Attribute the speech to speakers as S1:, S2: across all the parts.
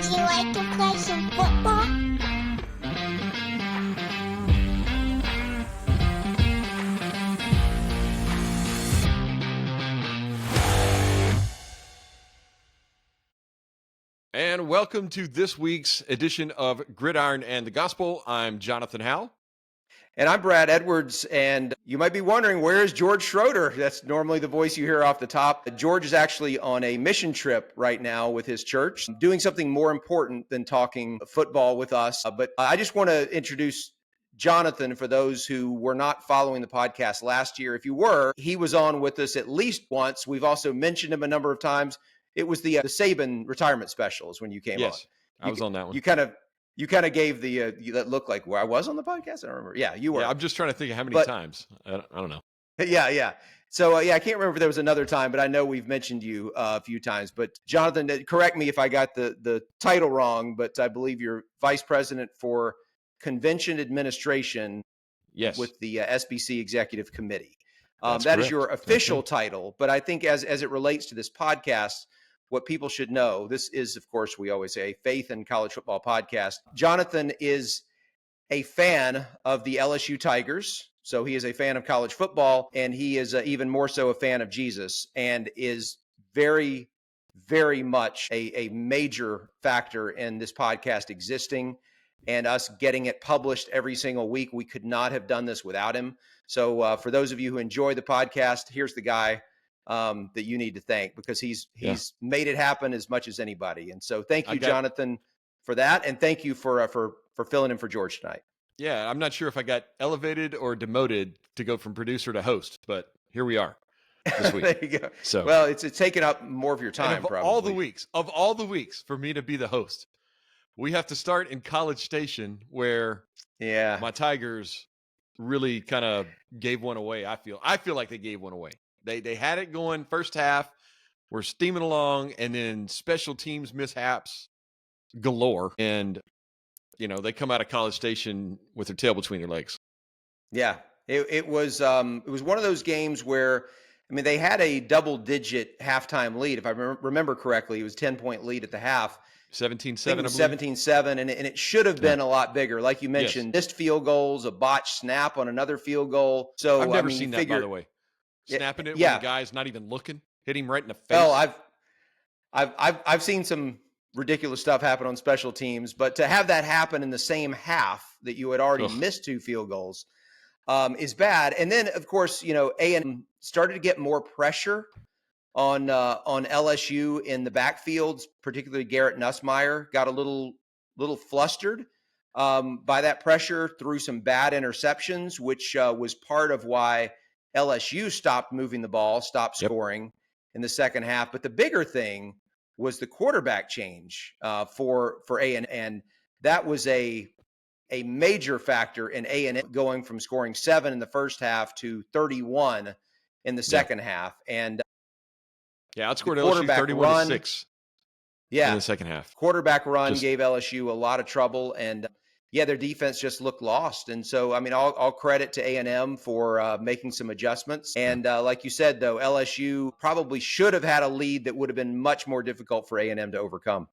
S1: Would you like to play some football?
S2: And welcome to this week's edition of Gridiron and the Gospel. I'm Jonathan Howe.
S3: And I'm Brad Edwards, and you might be wondering, where is George Schroeder? That's normally the voice you hear off the top. George is actually on a mission trip right now with his church, doing something more important than talking football with us. But I just want to introduce Jonathan for those who were not following the podcast last year. If you were, he was on with us at least once. We've also mentioned him a number of times. It was the Saban retirement specials when you came on.
S2: Yes, I was on that one.
S3: You kind of gave the that look like where I was on the podcast. I don't remember. Yeah, you were.
S2: Yeah, I'm just trying to think of how many times. I don't know.
S3: Yeah. So I can't remember if there was another time, but I know we've mentioned you a few times. But Jonathan, correct me if I got the title wrong, but I believe you're vice president for convention administration.
S2: Yes.
S3: With the SBC executive committee.
S2: That
S3: is your official title, but I think as it relates to this podcast, what people should know, this is, of course, we always say, a faith and college football podcast. Jonathan is a fan of the LSU Tigers, so he is a fan of college football, and he is even more so a fan of Jesus, and is very, very much a major factor in this podcast existing and us getting it published every single week. We could not have done this without him. So for those of you who enjoy the podcast, here's the guy that you need to thank, because he's made it happen as much as anybody. And so thank you, Jonathan, for that. And thank you for filling in for George tonight.
S2: Yeah, I'm not sure if I got elevated or demoted to go from producer to host, but here we are this week.
S3: There you go.
S2: So,
S3: well, it's taken up more of your time, probably.
S2: Of all the weeks for me to be the host, we have to start in College Station, where my Tigers really kind of gave one away. I feel like they gave one away. They had it going first half, we're steaming along, and then special teams mishaps galore, and they come out of College Station with their tail between their legs.
S3: Yeah, it was one of those games where, I mean, they had a double-digit halftime lead. If I remember correctly, it was 10-point lead at the half.
S2: 17-7.
S3: 17-7, and it should have been a lot bigger. Like you mentioned, missed field goals, a botched snap on another field goal. So
S2: I've never seen that, by the way. Snapping it when the guy's not even looking, hit him right in the face.
S3: Oh, I've seen some ridiculous stuff happen on special teams, but to have that happen in the same half that you had already missed two field goals is bad. And then, of course, A&M started to get more pressure on LSU in the backfields, particularly Garrett Nussmeier got a little flustered by that pressure, threw some bad interceptions, which was part of why LSU stopped moving the ball, stopped scoring in the second half. But the bigger thing was the quarterback change for A&M, and that was a major factor in A&M going from scoring 7 in the first half to 31 in the second half. And
S2: outscored LSU 31-6 in the second half.
S3: Quarterback run gave LSU a lot of trouble, and their defense just looked lost. And so, I mean, all credit to A&M for making some adjustments. And like you said, though, LSU probably should have had a lead that would have been much more difficult for A&M to overcome.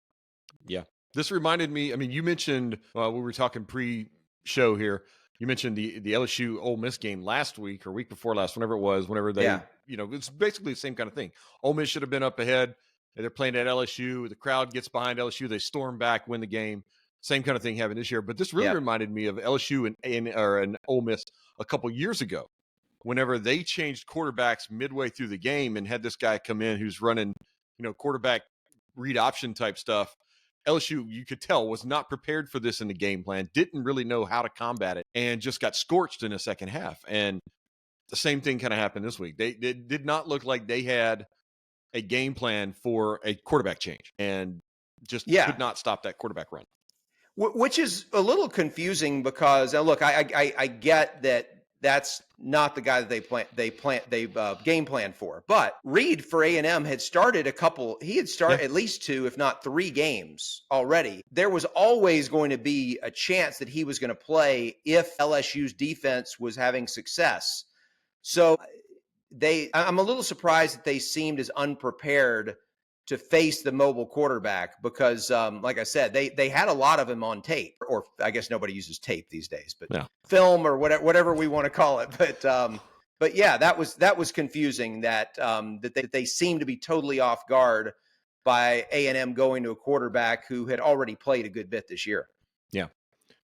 S2: Yeah. This reminded me, I mean, you mentioned, we were talking pre-show here, you mentioned the LSU Ole Miss game last week or week before last, whenever they, it's basically the same kind of thing. Ole Miss should have been up ahead. They're playing at LSU. The crowd gets behind LSU. They storm back, win the game. Same kind of thing happened this year. But this really reminded me of LSU and Ole Miss a couple years ago, whenever they changed quarterbacks midway through the game and had this guy come in who's running, quarterback read option type stuff. LSU, you could tell, was not prepared for this in the game plan, didn't really know how to combat it, and just got scorched in the second half. And the same thing kind of happened this week. They did not look like they had a game plan for a quarterback change, and just could not stop that quarterback run.
S3: Which is a little confusing because, look, I get that that's not the guy that they game plan for. But Reed for A&M had started at least 2, if not 3 games already. There was always going to be a chance that he was going to play if LSU's defense was having success. So I'm a little surprised that they seemed as unprepared to face the mobile quarterback because, like I said, they had a lot of him on tape, or I guess nobody uses tape these days, but film or whatever we want to call it. But yeah, that was confusing that they seemed to be totally off guard by A&M going to a quarterback who had already played a good bit this year.
S2: Yeah.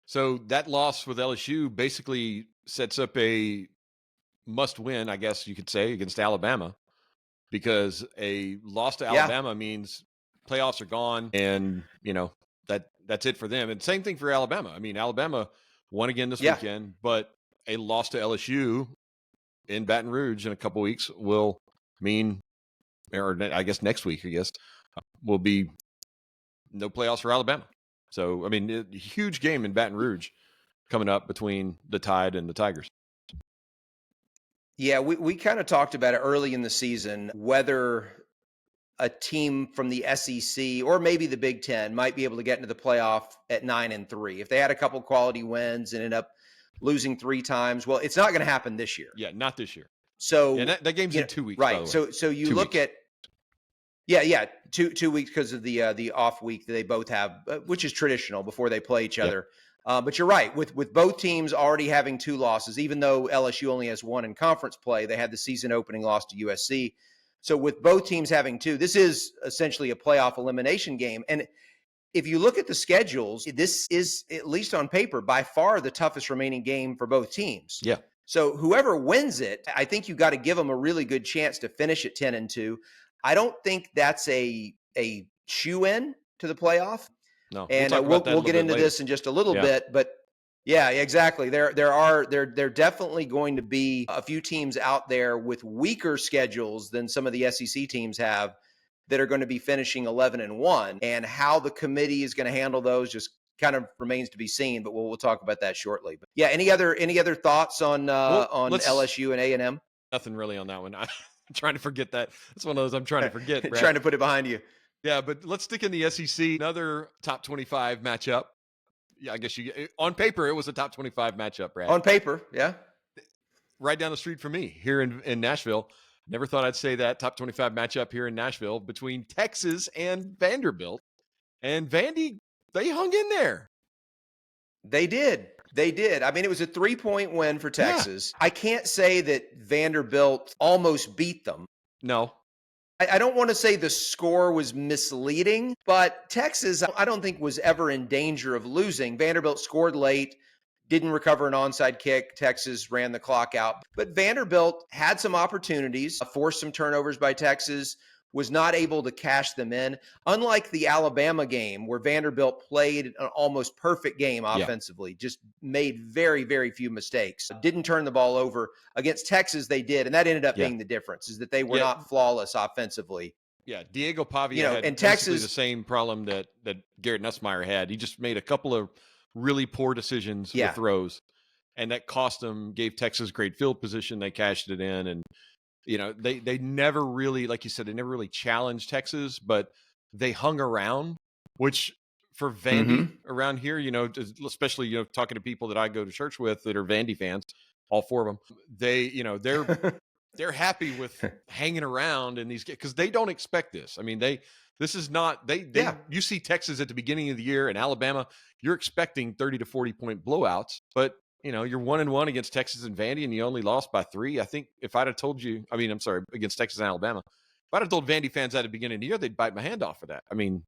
S2: So that loss with LSU basically sets up a must-win, I guess you could say, against Alabama, because a loss to Alabama means playoffs are gone, and that's it for them. And same thing for Alabama. I mean, Alabama won again this weekend, but a loss to LSU in Baton Rouge in a couple weeks will mean, or I guess next week, will be no playoffs for Alabama. So, I mean, a huge game in Baton Rouge coming up between the Tide and the Tigers.
S3: Yeah, we kind of talked about it early in the season, whether a team from the SEC or maybe the Big Ten might be able to get into the playoff at 9-3. If they had a couple quality wins and ended up losing 3 times, well, it's not going to happen this year.
S2: Yeah, not this year.
S3: So
S2: that game's in 2 weeks,
S3: right? So you look at 2 weeks because of the off week that they both have, which is traditional before they play each other. But you're right, with both teams already having 2 losses, even though LSU only has 1 in conference play, they had the season opening loss to USC. So with both teams having 2, this is essentially a playoff elimination game. And if you look at the schedules, this is, at least on paper, by far the toughest remaining game for both teams.
S2: Yeah.
S3: So whoever wins it, I think you got to give them a really good chance to finish at 10-2. I don't think that's a shoe-in to the playoff.
S2: No,
S3: and we'll get into this in just a little bit, but yeah, exactly. There definitely going to be a few teams out there with weaker schedules than some of the SEC teams have that are going to be finishing 11-1, and how the committee is going to handle those just kind of remains to be seen. But we'll talk about that shortly. But yeah, any other thoughts on LSU and A&M?
S2: Nothing really on that one. I'm trying to forget that. It's one of those I'm trying to forget. Brad.
S3: Trying to put it behind you.
S2: Yeah, but let's stick in the SEC. Another top 25 matchup. Yeah, I guess on paper, it was a top 25 matchup, Brad.
S3: On paper, yeah.
S2: Right down the street from me here in Nashville. Never thought I'd say that. Top 25 matchup here in Nashville between Texas and Vanderbilt. And Vandy, they hung in there.
S3: They did. I mean, it was a 3-point win for Texas. Yeah. I can't say that Vanderbilt almost beat them.
S2: No.
S3: I don't want to say the score was misleading, but Texas, I don't think, was ever in danger of losing. Vanderbilt scored late, didn't recover an onside kick. Texas ran the clock out. But Vanderbilt had some opportunities, forced some turnovers by Texas, was not able to cash them in. Unlike the Alabama game, where Vanderbilt played an almost perfect game offensively, just made very, very few mistakes. Didn't turn the ball over. Against Texas, they did, and that ended up being the difference, is that they were not flawless offensively.
S2: Yeah, Diego Pavia had
S3: and
S2: basically
S3: Texas,
S2: the same problem that Garrett Nussmeier had. He just made a couple of really poor decisions with throws, and that cost them, gave Texas great field position. They cashed it in, and they never really, like you said, they never really challenged Texas, but they hung around, which for Vandy around here, especially, talking to people that I go to church with that are Vandy fans, all 4 of them, they're happy with hanging around in these games because they don't expect this. I mean, this is not, you see Texas at the beginning of the year and Alabama, you're expecting 30 to 40 point blowouts, but you're 1-1 against Texas and Vandy, and you only lost by 3. I think if I'd have told you, against Texas and Alabama, if I'd have told Vandy fans at the beginning of the year, they'd bite my hand off for that. I mean,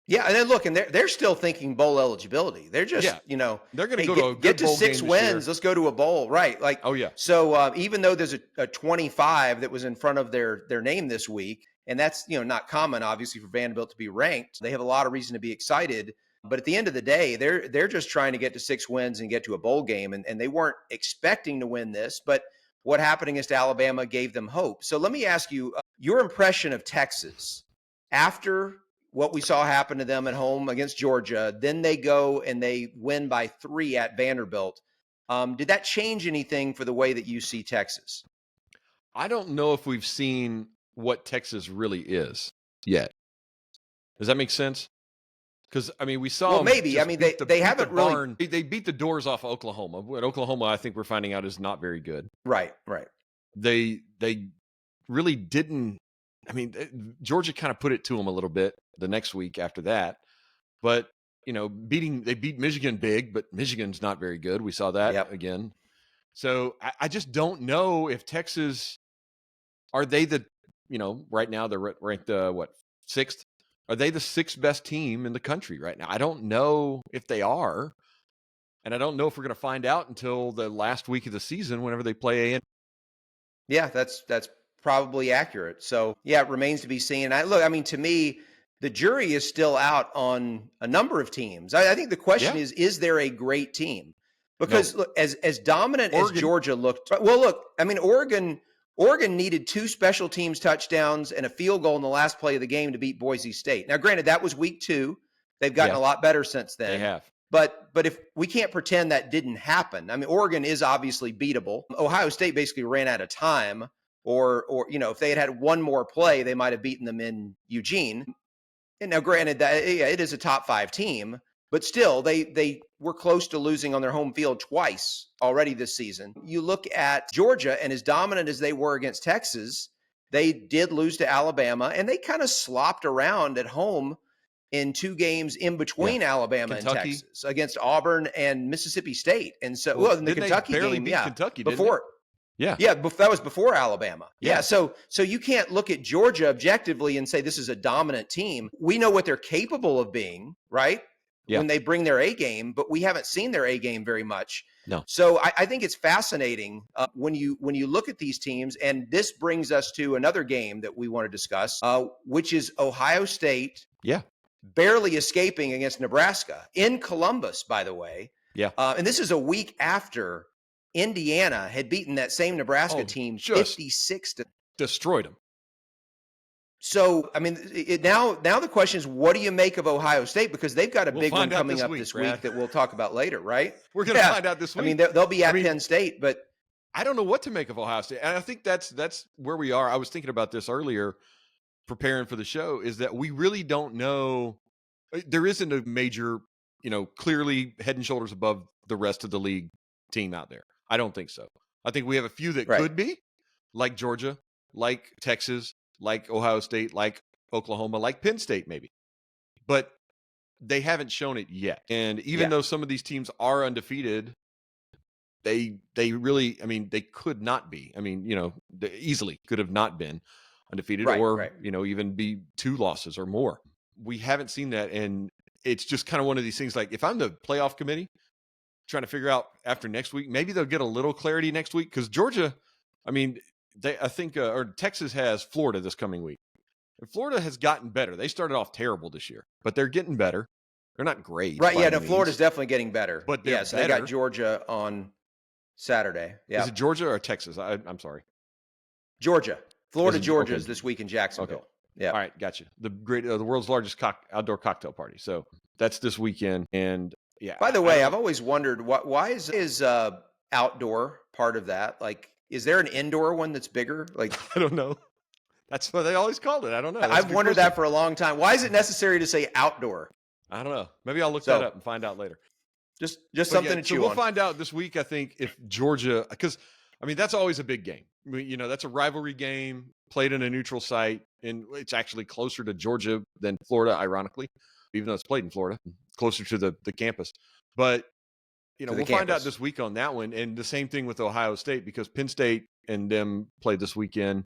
S3: yeah, and then look, and they're still thinking bowl eligibility. They're just,
S2: they're going to go to a good
S3: get to
S2: bowl
S3: 6 wins. Let's go to a bowl, right? Like,
S2: oh yeah.
S3: So even though there's a 25 that was in front of their name this week, and that's not common, obviously, for Vanderbilt to be ranked. They have a lot of reason to be excited. But at the end of the day, they're just trying to get to 6 wins and get to a bowl game. And they weren't expecting to win this, but what happened against Alabama gave them hope. So let me ask you, your impression of Texas after what we saw happen to them at home against Georgia. Then they go and they win by 3 at Vanderbilt. Did that change anything for the way that you see Texas?
S2: I don't know if we've seen what Texas really is yet. Does that make sense? Because, we saw.
S3: Well, maybe. They haven't really.
S2: They beat the doors off of Oklahoma. What Oklahoma, I think we're finding out, is not very good.
S3: Right.
S2: They really didn't I mean, Georgia kind of put it to them a little bit the next week after that. But, they beat Michigan big, but Michigan's not very good. We saw that again. So I just don't know if Texas, are they right now they're ranked, sixth? Are they the sixth best team in the country right now? I don't know if they are. And I don't know if we're going to find out until the last week of the season whenever they play A&M.
S3: Yeah, that's probably accurate. So, yeah, it remains to be seen. And to me, the jury is still out on a number of teams. I think the question is there a great team? Because look, as dominant Oregon, as Georgia looked, Oregon needed 2 special teams touchdowns and a field goal in the last play of the game to beat Boise State. Now, granted, that was week 2. They've gotten a lot better since then.
S2: They have.
S3: But if we can't pretend that didn't happen, Oregon is obviously beatable. Ohio State basically ran out of time, or if they had one more play, they might have beaten them in Eugene. And now, granted, that it is a top 5 team, but still, they were close to losing on their home field twice already this season. You look at Georgia, and as dominant as they were against Texas, they did lose to Alabama, and they kind of slopped around at home in 2 games in between Alabama
S2: Kentucky.
S3: and Texas against Auburn and Mississippi State. And so, in the Kentucky game,
S2: Kentucky,
S3: before. That was before Alabama. So you can't look at Georgia objectively and say this is a dominant team. We know what they're capable of being, right? When they bring their A game, but we haven't seen their A game very much.
S2: No.
S3: So I think it's fascinating when you look at these teams, and this brings us to another game that we want to discuss, which is Ohio State. Barely escaping against Nebraska in Columbus, by the way. And this is a week after Indiana had beaten that same Nebraska team 56 to
S2: destroyed them.
S3: So, now the question is, what do you make of Ohio State? Because they've got a big one coming up this week that we'll talk about later, right?
S2: We're going to find out this week.
S3: They'll be at Penn State, but
S2: I don't know what to make of Ohio State. And I think that's where we are. I was thinking about this earlier, preparing for the show, is that we really don't know. There isn't a major, clearly head and shoulders above the rest of the league team out there. I don't think so. I think we have a few that could be, like Georgia, like Texas, like Ohio State, like Oklahoma, like Penn State maybe. But they haven't shown it yet. And even though some of these teams are undefeated, they really, they could not be. They easily could have not been undefeated or even be 2 losses or more. We haven't seen that, and it's just kind of one of these things. Like, if I'm the playoff committee trying to figure out after next week, maybe they'll get a little clarity next week, because Georgia, or Texas has Florida this coming week, and Florida has gotten better. They started off terrible this year, but they're getting better. They're not great,
S3: right? Florida's definitely getting better.
S2: But
S3: so they got Georgia on Saturday.
S2: Is it Georgia or Texas? I'm sorry,
S3: Georgia. Georgia is this week in Jacksonville.
S2: Okay. All right, gotcha. The world's largest outdoor cocktail party. So that's this weekend. And
S3: by the way, I've always wondered why is outdoor part of that? Like, is there an indoor one that's bigger? Like,
S2: I don't know. That's what they always called it. I don't know.
S3: I've wondered that for a long time. Why is it necessary to say outdoor?
S2: I don't know. Maybe I'll look that up and find out later.
S3: Just something to chew on.
S2: We'll find out this week, I think, if Georgia, because that's always a big game. That's a rivalry game played in a neutral site, and it's actually closer to Georgia than Florida, ironically, even though it's played in Florida, closer to the campus. But, we'll find out this week on that one. And the same thing with Ohio State, because Penn State and them played this weekend.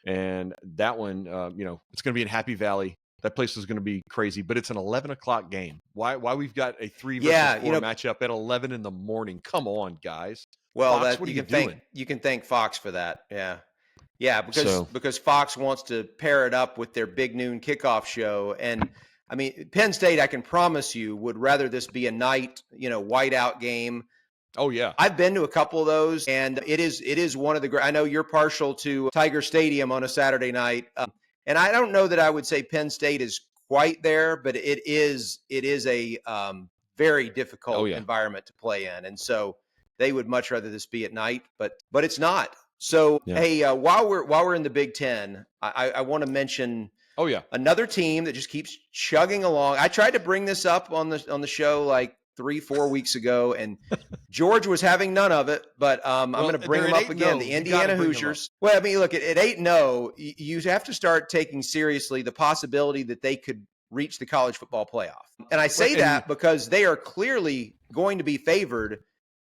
S2: And that one, it's going to be in Happy Valley. That place is going to be crazy, but it's an 11 o'clock game. Why we've got a 3 versus 4 matchup at 11 in the morning? Come on, guys.
S3: Well, Fox, you can thank Fox for that. Yeah, because Fox wants to pair it up with their big noon kickoff show. And Penn State, I can promise you, would rather this be a night, whiteout game.
S2: Oh yeah,
S3: I've been to a couple of those, and it is one of the. I know you're partial to Tiger Stadium on a Saturday night, and I don't know that I would say Penn State is quite there, but it is a very difficult environment to play in, and so they would much rather this be at night, but it's not. So hey, while we're in the Big Ten, I want to mention another team that just keeps chugging along. I tried to bring this up on the show like 3-4 weeks ago, and George was having none of it, but I'm going to bring him up again. The Indiana Hoosiers. Well, I mean, look, at 8-0, you have to start taking seriously the possibility that they could reach the college football playoff. And I say that because they are clearly going to be favored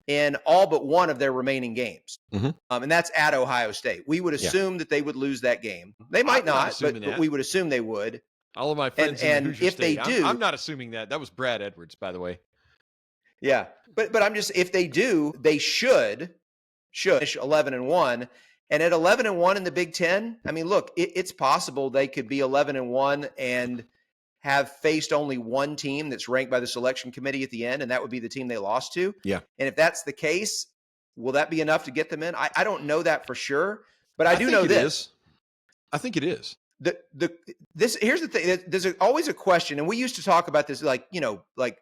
S3: in all but one of their remaining games. And that's at Ohio State. We would assume that they would lose that game. They might not, but we would assume they would.
S2: All of my friends in the Hoosier State, they do, I'm not assuming that. That was Brad Edwards, by the way.
S3: Yeah, but I'm just, if they do, they should finish 11-1. And at 11-1 in the Big Ten, I mean, look, it's possible they could be 11-1 and have faced only one team that's ranked by the selection committee at the end, and that would be the team they lost to.
S2: Yeah.
S3: And if that's the case, will that be enough to get them in? I don't know that for sure, but I do know this.
S2: I think it is.
S3: Here's the thing. There's always a question, and we used to talk about this like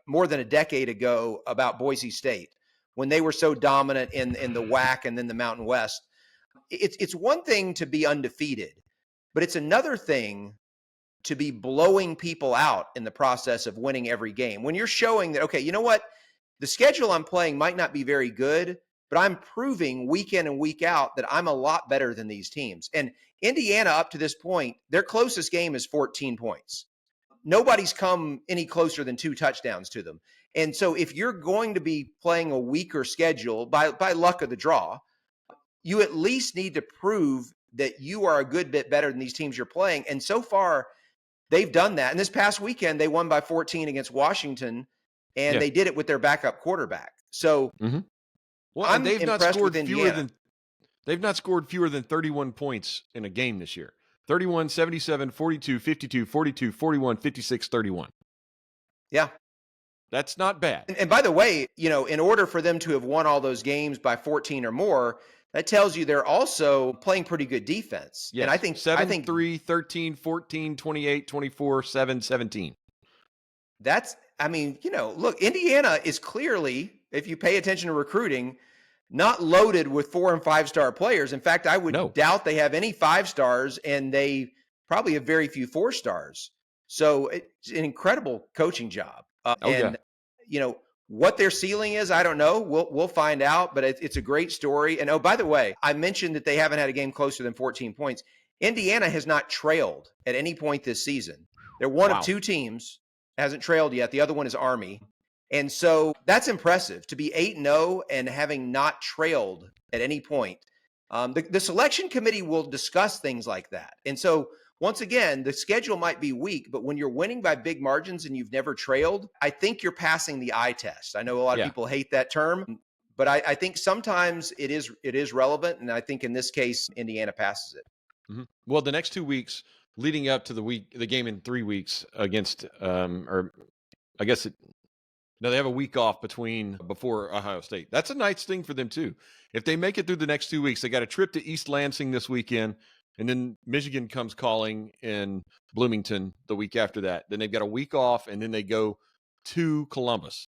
S3: more than a decade ago about Boise State when they were so dominant in the WAC and then the Mountain West. It's one thing to be undefeated, but it's another thing to be blowing people out in the process of winning every game. When you're showing that, okay, you know what? The schedule I'm playing might not be very good, but I'm proving week in and week out that I'm a lot better than these teams. And Indiana, up to this point, their closest game is 14 points. Nobody's come any closer than 2 touchdowns to them. And so if you're going to be playing a weaker schedule by luck of the draw, you at least need to prove that you are a good bit better than these teams you're playing. And so far, they've done that. And this past weekend, they won by 14 against Washington, and they did it with their backup quarterback. So
S2: well,
S3: I'm
S2: they've not
S3: impressed
S2: scored
S3: with
S2: fewer
S3: Indiana.
S2: than they've not scored fewer than 31 points in a game this year. 31, 77, 42, 52, 42, 41, 56, 31.
S3: Yeah.
S2: That's not bad.
S3: And by the way, in order for them to have won all those games by 14 or more, that tells you they're also playing pretty good defense.
S2: Yes.
S3: And I think
S2: 7, 3, 13, 14, 28, 24, 7, 17.
S3: That's, I mean, look, Indiana is clearly, if you pay attention to recruiting, not loaded with 4- and 5-star players. In fact, I would doubt they have any 5-stars, and they probably have very few 4-stars. So it's an incredible coaching job. What their ceiling is, I don't know. We'll find out, but it's a great story. And, oh, by the way, I mentioned that they haven't had a game closer than 14 points. Indiana has not trailed at any point this season. They're one of 2 teams, hasn't trailed yet. The other one is Army. And so that's impressive to be 8-0 and having not trailed at any point. The selection committee will discuss things like that. And so once again, the schedule might be weak, but when you're winning by big margins and you've never trailed, I think you're passing the eye test. I know a lot of people hate that term, but I think sometimes it is relevant. And I think in this case, Indiana passes it.
S2: Well, the next 2 weeks leading up to the game in 3 weeks against, they have a week off before Ohio State. That's a nice thing for them too. If they make it through the next 2 weeks, they got a trip to East Lansing this weekend, and then Michigan comes calling in Bloomington the week after that. Then they've got a week off, and then they go to Columbus.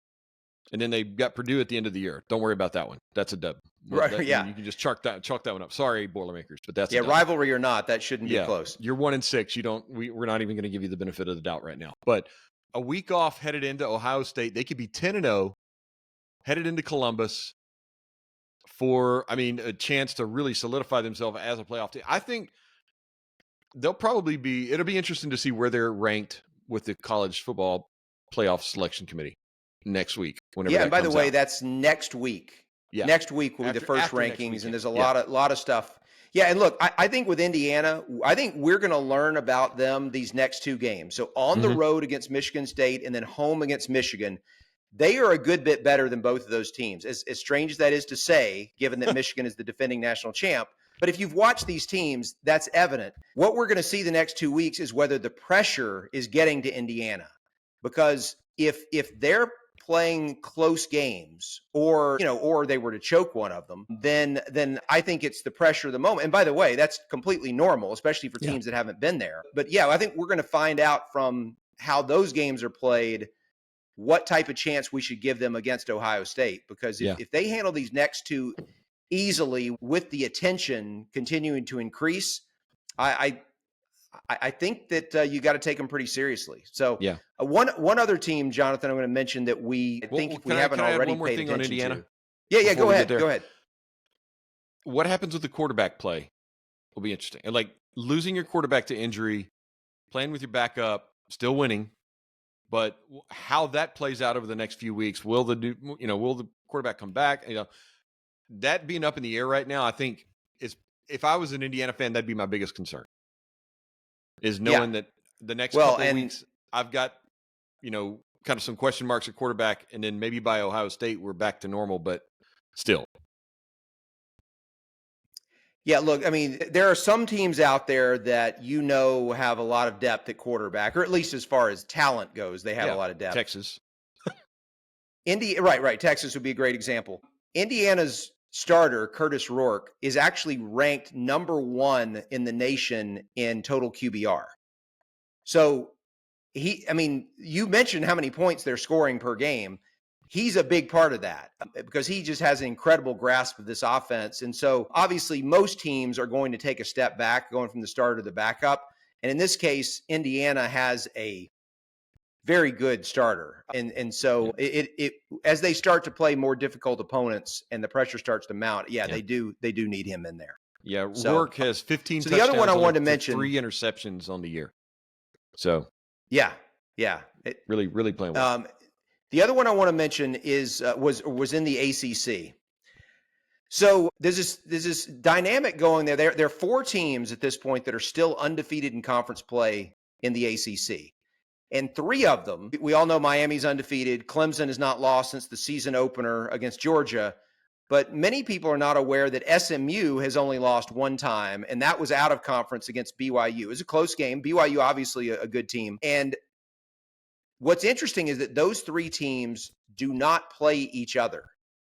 S2: And then they've got Purdue at the end of the year. Don't worry about that one. That's a dub.
S3: Right, yeah.
S2: You can just chalk that one up. Sorry, Boilermakers, but that's a dub.
S3: Rivalry or not, that shouldn't be close.
S2: You're 1-6. We're not even going to give you the benefit of the doubt right now. But a week off headed into Ohio State, they could be 10-0, headed into Columbus for, a chance to really solidify themselves as a playoff team. I think it'll be interesting to see where they're ranked with the college football playoff selection committee next week.
S3: And by the way, that's next week. Yeah. Next week will be the first rankings, and there's a lot of stuff. Yeah, and look, I think with Indiana, I think we're going to learn about them these next 2 games. So on the road against Michigan State and then home against Michigan, they are a good bit better than both of those teams. As strange as that is to say, given that Michigan is the defending national champ. But if you've watched these teams, that's evident. What we're going to see the next 2 weeks is whether the pressure is getting to Indiana. Because if they're playing close games or they were to choke one of them, then I think it's the pressure of the moment. And by the way, that's completely normal, especially for teams that haven't been there. But I think we're going to find out from how those games are played what type of chance we should give them against Ohio State. Because if they handle these next 2 easily with the attention continuing to increase, I I think that you got to take them pretty seriously. So
S2: Yeah.
S3: One other team, Jonathan, I'm going to mention that we if we haven't already paid attention to. Yeah, go ahead. Go ahead.
S2: What happens with the quarterback play will be interesting. And like losing your quarterback to injury, playing with your backup, still winning, but how that plays out over the next few weeks, will the quarterback come back? That being up in the air right now, I think if I was an Indiana fan, that'd be my biggest concern. Is knowing that the next couple of weeks I've got, kind of some question marks at quarterback, and then maybe by Ohio State we're back to normal, but still.
S3: Yeah, look, I mean, there are some teams out there that have a lot of depth at quarterback, or at least as far as talent goes, they have a lot of depth.
S2: Texas.
S3: Right. Texas would be a great example. Indiana's starter, Curtis Rourke, is actually ranked number 1 in the nation in total QBR. So you mentioned how many points they're scoring per game. He's a big part of that because he just has an incredible grasp of this offense. And so obviously most teams are going to take a step back going from the starter to the backup. And in this case, Indiana has a very good starter. And so it as they start to play more difficult opponents and the pressure starts to mount, they do need him in there.
S2: Yeah, Rourke has 15 touchdowns.
S3: The other one I wanted to mention,
S2: 3 interceptions on the year. So
S3: yeah.
S2: Really playing well.
S3: The other one I want to mention was in the ACC. So there's this dynamic going there. There are 4 teams at this point that are still undefeated in conference play in the ACC. And 3 of them, we all know Miami's undefeated. Clemson has not lost since the season opener against Georgia. But many people are not aware that SMU has only lost 1 time, and that was out of conference against BYU. It was a close game. BYU, obviously a good team. And what's interesting is that those 3 teams do not play each other.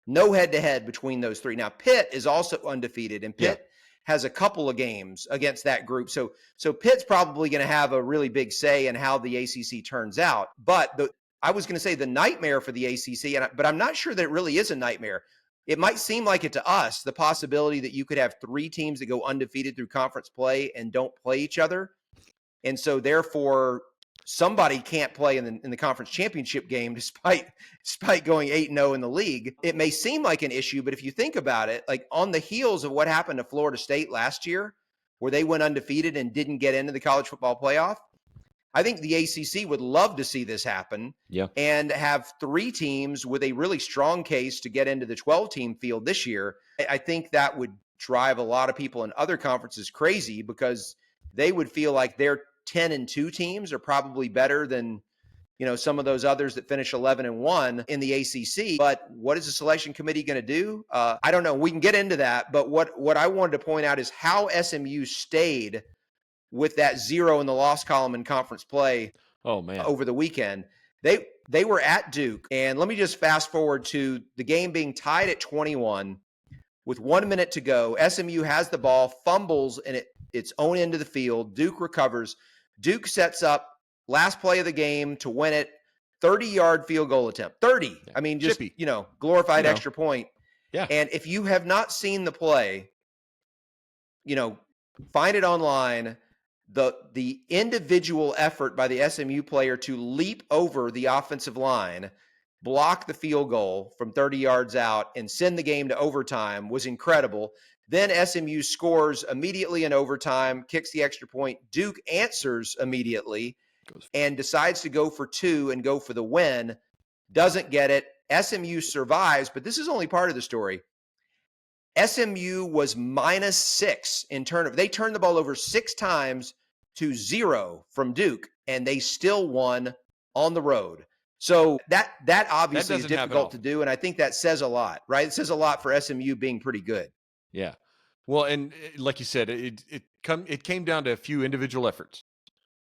S3: No head-to-head between those 3. Now, Pitt is also undefeated, and Pitt has a couple of games against that group. So Pitt's probably going to have a really big say in how the ACC turns out. But I was going to say the nightmare for the ACC, but I'm not sure that it really is a nightmare. It might seem like it to us, the possibility that you could have 3 teams that go undefeated through conference play and don't play each other. And so therefore, somebody can't play in the conference championship game despite going 8-0 in the league. It may seem like an issue, but if you think about it, like on the heels of what happened to Florida State last year, where they went undefeated and didn't get into the college football playoff, I think the ACC would love to see this happen and have 3 teams with a really strong case to get into the 12-team field this year. I think that would drive a lot of people in other conferences crazy because they would feel like their 10-2 teams are probably better than, some of those others that finish 11-1 in the ACC. But what is the selection committee going to do? I don't know. We can get into that. But what I wanted to point out is how SMU stayed with that 0 in the loss column in conference play over the weekend. They were at Duke. And let me just fast forward to the game being tied at 21 with 1 minute to go. SMU has the ball, fumbles in its own end of the field. Duke recovers. Duke sets up last play of the game to win it. 30-yard field goal attempt. 30. Yeah. I mean, just, glorified extra point.
S2: Yeah.
S3: And if you have not seen the play, find it online. The individual effort by the SMU player to leap over the offensive line, block the field goal from 30 yards out, and send the game to overtime was incredible. Then SMU scores immediately in overtime, kicks the extra point. Duke answers immediately and decides to go for 2 and go for the win. Doesn't get it. SMU survives, but this is only part of the story. SMU was -6 in turnover. They turned the ball over 6 times to 0 from Duke, and they still won on the road. So that obviously is difficult to do, and I think that says a lot, right? It says a lot for SMU being pretty good.
S2: Yeah. Well, and like you said, it came down to a few individual efforts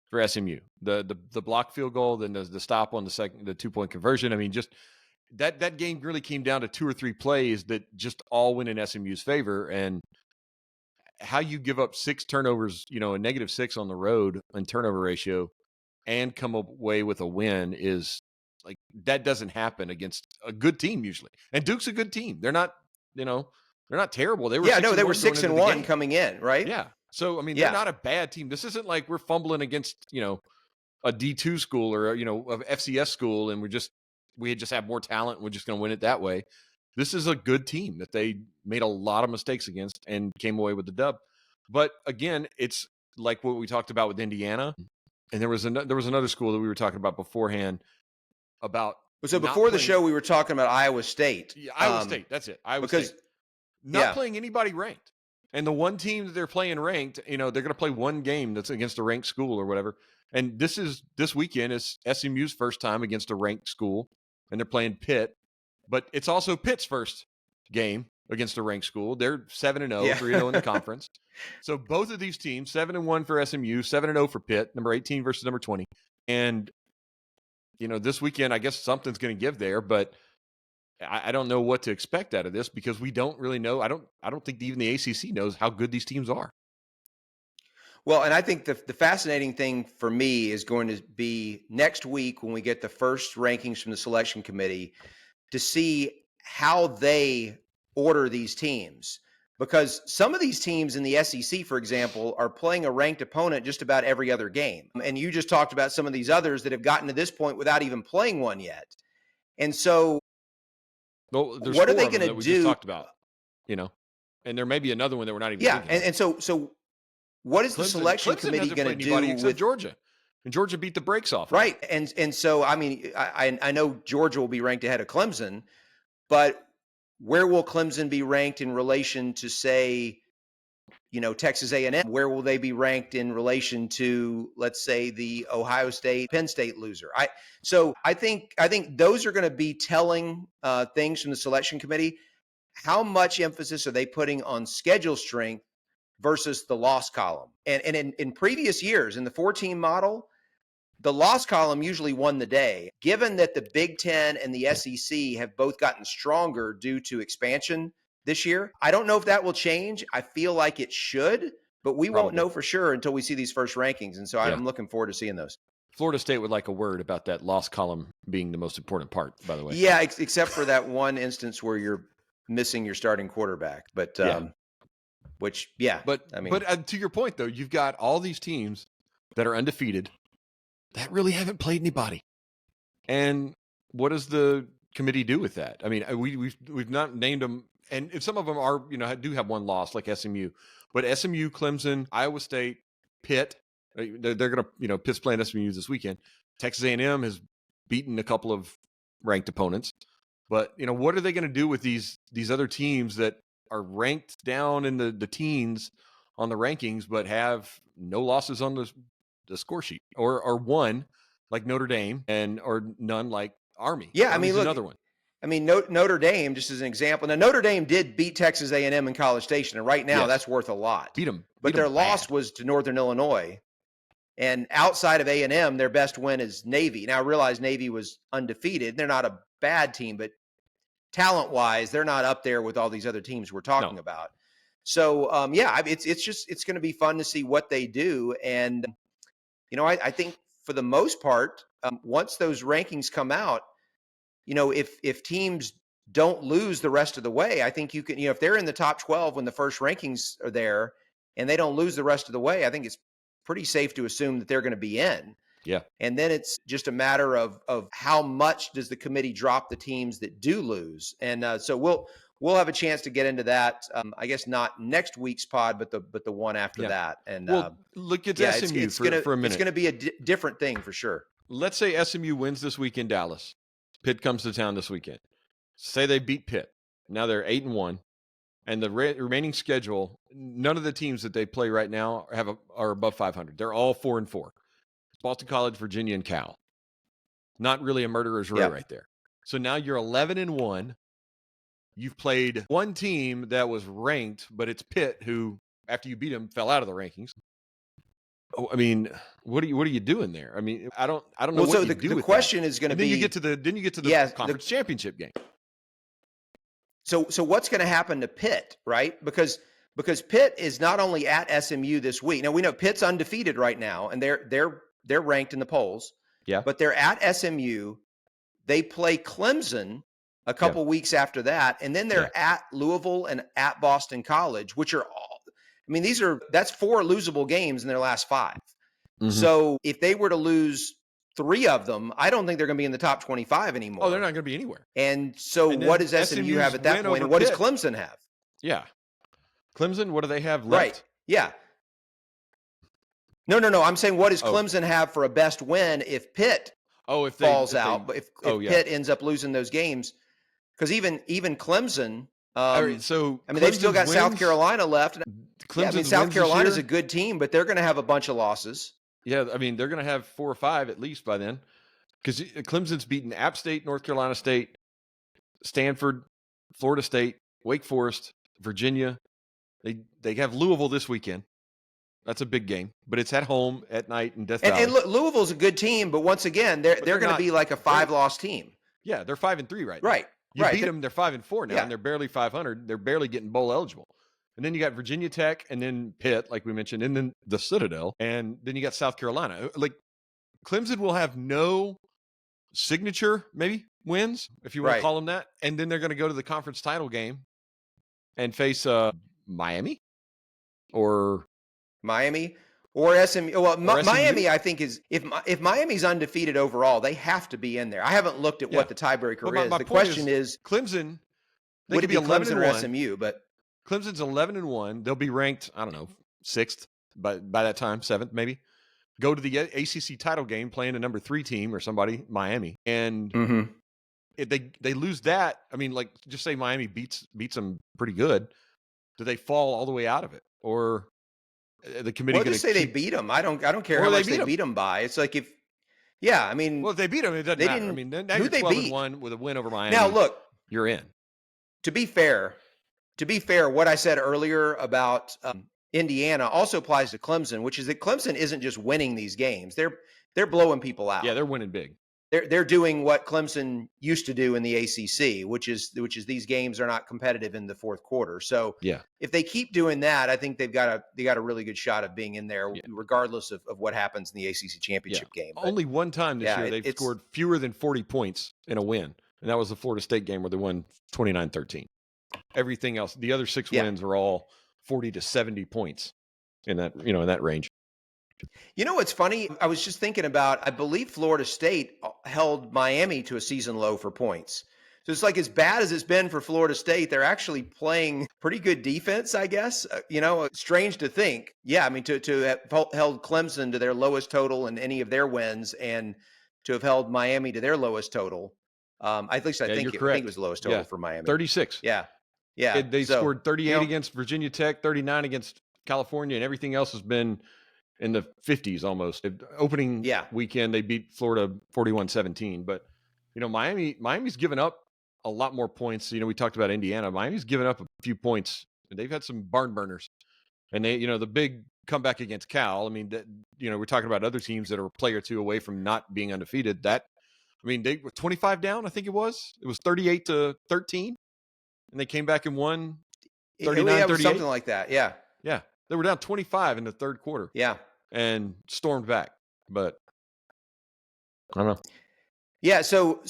S2: for SMU. The block field goal, then the stop on the 2-point conversion. I mean, just that game really came down to 2 or 3 plays that just all went in SMU's favor. And how you give up 6 turnovers, a -6 on the road in turnover ratio, and come away with a win is like, that doesn't happen against a good team usually. And Duke's a good team. They're not, they're not terrible. They were 6-1
S3: coming in, right?
S2: Yeah. So, I mean, they're not a bad team. This isn't like we're fumbling against, a D2 school or, a FCS school, and we just have more talent and we're just going to win it that way. This is a good team that they made a lot of mistakes against and came away with the dub. But again, it's like what we talked about with Indiana. And there was another school that we were talking about beforehand about.
S3: So before the show, we were talking about Iowa State.
S2: Yeah, Iowa State, that's it. Iowa State. Not playing anybody ranked. And the one team that they're playing ranked, they're going to play one game that's against a ranked school or whatever. And this weekend is SMU's first time against a ranked school, and they're playing Pitt. But it's also Pitt's first game against a ranked school. They're 7-0, 3-0 in the conference. So both of these teams, 7-1 for SMU, 7-0 for Pitt, number 18 versus number 20. And, this weekend, I guess something's going to give there, but I don't know what to expect out of this because we don't really know. I don't think even the ACC knows how good these teams are.
S3: Well, and I think the fascinating thing for me is going to be next week when we get the first rankings from the selection committee to see how they order these teams. Because some of these teams in the SEC, for example, are playing a ranked opponent just about every other game. And you just talked about some of these others that have gotten to this point without even playing one yet. And so what are they going to do?
S2: Just talked about, and there may be another one that we're not even thinking
S3: of. And so what is the selection committee going to do with
S2: Georgia? And Georgia beat the brakes off.
S3: Right. And so, I mean, I know Georgia will be ranked ahead of Clemson, but where will Clemson be ranked in relation to, say, Texas A&M? Where will they be ranked in relation to, let's say, the Ohio State, Penn State loser? I think those are going to be telling things from the selection committee. How much emphasis are they putting on schedule strength versus the loss column? And in previous years, in the 4-team model, the loss column usually won the day. Given that the Big Ten and the SEC have both gotten stronger due to expansion this year, I don't know if that will change. I feel like it should, but we won't know for sure until we see these first rankings. And so I'm looking forward to seeing those.
S2: Florida State would like a word about that loss column being the most important part, by the way.
S3: Yeah, except for that one instance where you're missing your starting quarterback. But to
S2: your point, though, you've got all these teams that are undefeated that really haven't played anybody. And what does the committee do with that? I mean, we've not named them, and some of them are, do have one loss, like SMU. But SMU, Clemson, Iowa State, Pitt, they're going to, Pitt's playing SMU this weekend. Texas A&M has beaten a couple of ranked opponents. But, what are they going to do with these other teams that are ranked down in the teens on the rankings, but have no losses on the score sheet, or one like Notre Dame or none like Army?
S3: Yeah,
S2: Army's
S3: I mean, look,
S2: another one.
S3: I mean, Notre Dame, just as an example. Now, Notre Dame did beat Texas A&M in College Station, and right now that's worth a lot.
S2: Beat them,
S3: but their loss was to Northern Illinois. And outside of A&M, their best win is Navy. Now, I realize Navy was undefeated. They're not a bad team, but talent-wise, they're not up there with all these other teams we're talking about. So, it's going to be fun to see what they do. And I think for the most part, once those rankings come out, if teams don't lose the rest of the way, I think you can, if they're in the top 12 when the first rankings are there and they don't lose the rest of the way, I think it's pretty safe to assume that they're going to be in.
S2: Yeah.
S3: And then it's just a matter of how much does the committee drop the teams that do lose. And so we'll have a chance to get into that. I guess not next week's pod, but the one after that. And
S2: look at SMU for a minute.
S3: It's going to be a different thing for sure.
S2: Let's say SMU wins this week in Dallas. Pitt comes to town this weekend. Say they beat Pitt. Now they're 8-1, and the remaining schedule, none of the teams that they play right now are above 500. They're all 4-4. Boston College, Virginia, and Cal. Not really a murderer's row right there. So now you're 11-1. You've played one team that was ranked, but it's Pitt, who, after you beat them, fell out of the rankings. Oh, I mean, what are you doing there? I mean, I don't know.
S3: Well, so the question is going to be.
S2: Then you get to the conference championship game.
S3: So what's going to happen to Pitt, right? Because Pitt is not only at SMU this week. Now we know Pitt's undefeated right now, and they're ranked in the polls.
S2: Yeah.
S3: But they're at SMU. They play Clemson a couple weeks after that, and then they're at Louisville and at Boston College, which are all. I mean, that's 4 losable games in their last 5.
S2: Mm-hmm.
S3: So if they were to lose 3 of them, I don't think they're going to be in the top 25 anymore.
S2: Oh, they're not going to be anywhere.
S3: And so what does SMU have at that point? And what does Clemson have?
S2: Yeah. Clemson, what do they have left?
S3: Right. Yeah. No. I'm saying, what does Clemson have for a best win if Pitt falls out? But if Pitt ends up losing those games, because even Clemson, they've still got South Carolina left. South Carolina is a good team, but they're going to have a bunch of losses.
S2: Yeah, I mean, they're going to have 4 or 5 at least by then, because Clemson's beaten App State, North Carolina State, Stanford, Florida State, Wake Forest, Virginia. They have Louisville this weekend. That's a big game, but it's at home at night in Death Valley.
S3: And look, Louisville's a good team, but once again, they're going to be like a 5-loss team.
S2: Yeah, they're 5-3 right now.
S3: Right.
S2: You beat them, they're 5-4 now, and they're barely 500. They're barely getting bowl eligible. And then you got Virginia Tech, and then Pitt, like we mentioned, and then the Citadel, and then you got South Carolina. Like, Clemson will have no signature, maybe, wins, if you want to call them that. And then they're going to go to the conference title game and face Miami or
S3: SMU. Well, Miami, I think, is if Miami's undefeated overall, they have to be in there. I haven't looked at what the tiebreaker is. The question is
S2: Clemson.
S3: Would it be Clemson or SMU? But
S2: Clemson's 11-1. They'll be ranked, I don't know, 6th by that time, 7th maybe. Go to the ACC title game playing a number 3 team or somebody, Miami, and if they lose that, I mean, like, just say Miami beats them pretty good. Do they fall all the way out of it, or the committee?
S3: Well, just say they beat them. I don't care how much they beat them by. It's like if they beat them, it doesn't matter. I mean, now you're 12-1 with a win over Miami. Now look,
S2: you're in.
S3: To be fair, what I said earlier about Indiana also applies to Clemson, which is that Clemson isn't just winning these games; they're blowing people out.
S2: Yeah, they're winning big.
S3: They're doing what Clemson used to do in the ACC, which is these games are not competitive in the fourth quarter. So if they keep doing that, I think they got a really good shot of being in there, regardless of what happens in the ACC championship game. But
S2: only one time this year they've scored fewer than 40 points in a win, and that was the Florida State game where they won 29-13. Everything else, the other 6 wins are all 40 to 70 points in that range.
S3: You know what's funny? I was just thinking about, I believe Florida State held Miami to a season low for points. So it's like, as bad as it's been for Florida State, they're actually playing pretty good defense, I guess. Strange to think. Yeah, I mean, to have held Clemson to their lowest total in any of their wins, and to have held Miami to their lowest total. At least I think it was the lowest total for Miami.
S2: 36.
S3: Yeah.
S2: They scored 38 against Virginia Tech, 39 against California, and everything else has been in the 50s almost. Opening weekend, they beat Florida 41-17. But, Miami's given up a lot more points. We talked about Indiana. Miami's given up a few points, and they've had some barn burners. And they, the big comeback against Cal, I mean, we're talking about other teams that are a play or two away from not being undefeated. They were 25 down, I think it was. It was 38-13. And they came back and won 39-38.
S3: Something like that, yeah.
S2: Yeah, they were down 25 in the third quarter.
S3: Yeah.
S2: And stormed back. But I don't know.
S3: Yeah, so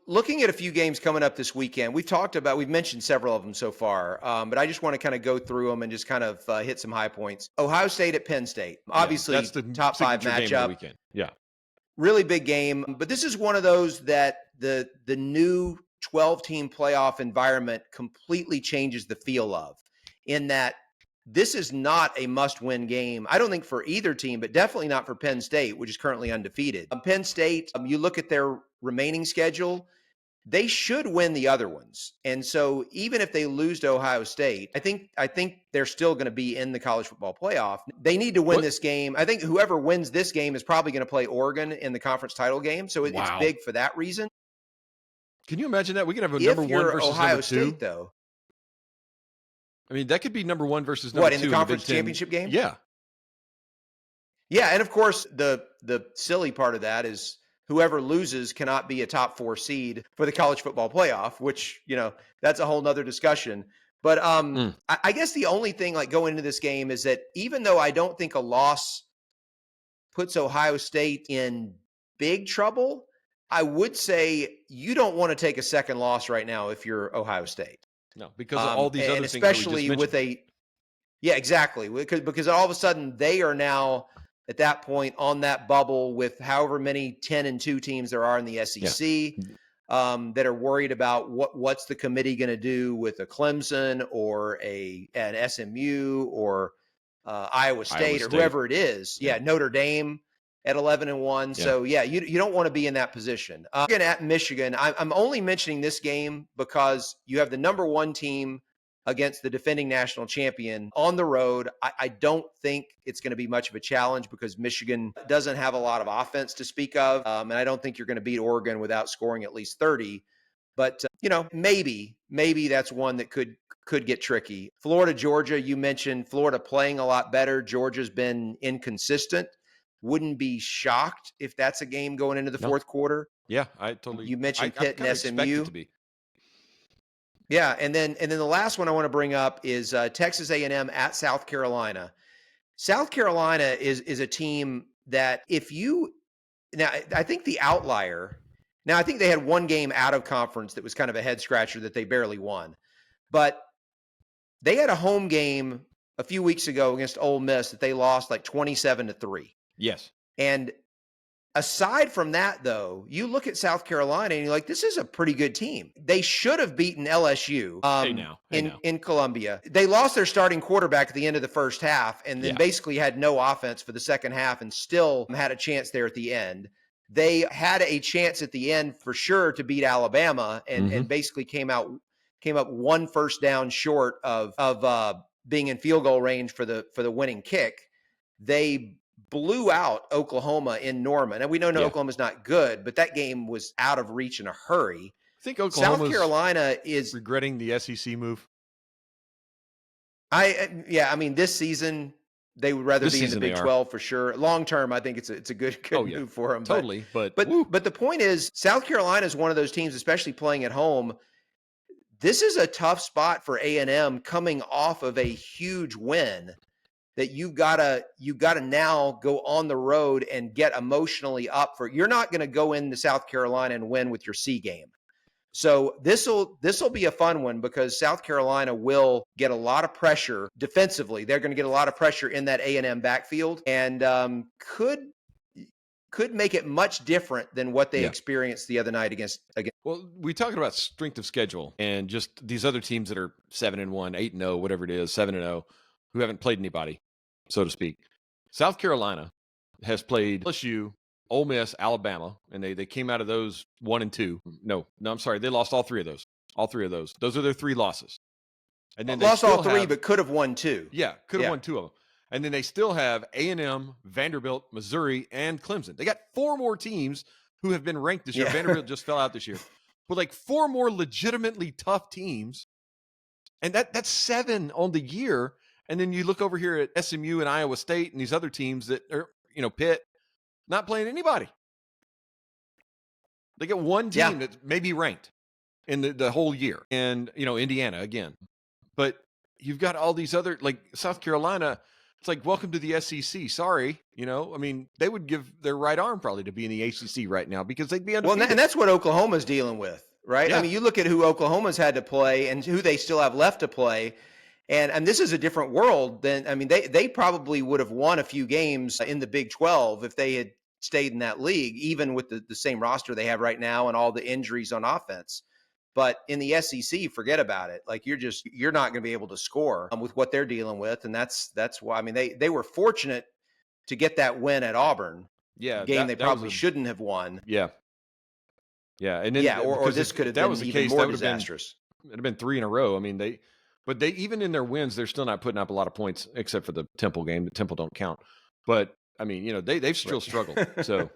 S3: looking at a few games coming up this weekend, we've mentioned several of them so far, but I just want to kind of go through them and just kind of hit some high points. Ohio State at Penn State. Obviously,
S2: that's the
S3: top 5 matchup.
S2: Weekend. Yeah.
S3: Really big game, but this is one of those that the new 12-team playoff environment completely changes the feel of, in that this is not a must-win game, I don't think, for either team, but definitely not for Penn State, which is currently undefeated. Penn State, you look at their remaining schedule, they should win the other ones. And so even if they lose to Ohio State, I think they're still going to be in the college football playoff. They need to win this game. I think whoever wins this game is probably going to play Oregon in the conference title game. So it's big for that reason.
S2: Can you imagine that? We could have a number 1 versus
S3: Ohio
S2: number 2.
S3: State, though.
S2: I mean, that could be number 1 versus number 2
S3: in the conference championship game.
S2: Yeah,
S3: and of course the silly part of that is whoever loses cannot be a top 4 seed for the college football playoff, which that's a whole nother discussion. But I guess the only thing going into this game is that even though I don't think a loss puts Ohio State in big trouble, I would say you don't want to take a second loss right now if you're Ohio State.
S2: No, because of all these other things.
S3: Especially with Yeah, exactly. Because all of a sudden they are now at that point on that bubble with however many 10-2 teams there are in the SEC that are worried about what's the committee going to do with a Clemson or an SMU or Iowa State or whoever it is. Yeah, Notre Dame at 11-1. So you don't want to be in that position. Again, at Michigan, I'm only mentioning this game because you have the number 1 team against the defending national champion on the road. I don't think it's going to be much of a challenge because Michigan doesn't have a lot of offense to speak of. And I don't think you're going to beat Oregon without scoring at least 30. But, maybe that's one that could get tricky. Florida, Georgia, you mentioned Florida playing a lot better. Georgia's been inconsistent. Wouldn't be shocked if that's a game going into the fourth quarter.
S2: Yeah, I totally.
S3: You mentioned Pitt and SMU.
S2: Expect it to be.
S3: Yeah, and then the last one I want to bring up is Texas A&M at South Carolina. South Carolina is a team that I think the outlier. Now I think they had one game out of conference that was kind of a head scratcher that they barely won, but they had a home game a few weeks ago against Ole Miss that they lost like 27-3.
S2: Yes, and
S3: aside from that, though, you look at South Carolina and you're like, this is a pretty good team. They should have beaten LSU in Columbia. They lost their starting quarterback at the end of the first half and then basically had no offense for the second half and still had a chance there at the end. They had a chance at the end for sure to beat Alabama and basically came up one first down short of being in field goal range for the winning kick. They blew out Oklahoma in Norman. And we know Oklahoma's not good, but that game was out of reach in a hurry.
S2: I think Oklahoma
S3: South Carolina is
S2: regretting the SEC move.
S3: I mean, this season they would rather be in the Big 12 for sure. Long term, I think it's a good move for them.
S2: Totally. But
S3: the point is, South Carolina is one of those teams, especially playing at home. This is a tough spot for A&M coming off of a huge win that you gotta now go on the road and get emotionally up for. You're not going to go into South Carolina and win with your C game. So this will be a fun one because South Carolina will get a lot of pressure defensively. They're going to get a lot of pressure in that A&M backfield and could make it much different than what they experienced the other night against.
S2: Well, we're talking about strength of schedule and just these other teams that are 7-1, 8-0, whatever it is, 7-0, who haven't played anybody, so to speak. South Carolina has played LSU, Ole Miss, Alabama, and they came out of those 1-2. No, I'm sorry. They lost all three of those. Those are their 3 losses. And then they
S3: lost all 3, but could have won 2.
S2: Yeah, could have won 2 of them. And then they still have A&M, Vanderbilt, Missouri, and Clemson. They got 4 more teams who have been ranked this year. Vanderbilt just fell out this year. But like 4 more legitimately tough teams. And that's 7 on the year. And then you look over here at SMU and Iowa State and these other teams that are, Pitt, not playing anybody. They get one team that may be ranked in the whole year. And, Indiana again. But you've got all these other, like South Carolina, it's like, welcome to the SEC. Sorry. They would give their right arm probably to be in the ACC right now because they'd be undefeated.
S3: Well, and that's what Oklahoma's dealing with, right?
S2: Yeah.
S3: I mean, you look at who Oklahoma's had to play and who they still have left to play. And this is a different world than, they probably would have won a few games in the Big 12 if they had stayed in that league, even with the same roster they have right now and all the injuries on offense. But in the SEC, forget about it. Like you're not going to be able to score with what they're dealing with. And that's why, they were fortunate to get that win at Auburn.
S2: Yeah.
S3: They probably shouldn't have won.
S2: Yeah. Yeah. And then,
S3: or this could have been even more disastrous.
S2: It'd have been 3 in a row. But they even in their wins, they're still not putting up a lot of points except for the Temple game. The Temple don't count. But they've still struggled. So,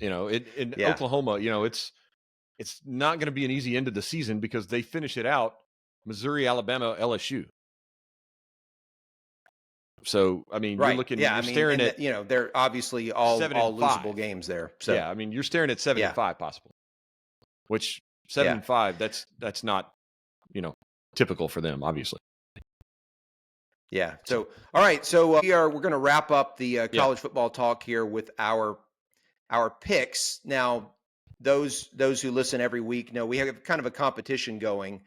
S2: Oklahoma, it's not going to be an easy end of the season because they finish it out Missouri, Alabama, LSU. So, you're looking, you're staring at,
S3: they're obviously all losable games there. So,
S2: you're staring at 7-5 possible, which 7-5, that's not, typical for them, obviously.
S3: Yeah. So, all right. So we're going to wrap up the college football talk here with our picks. Now, those who listen every week know we have kind of a competition going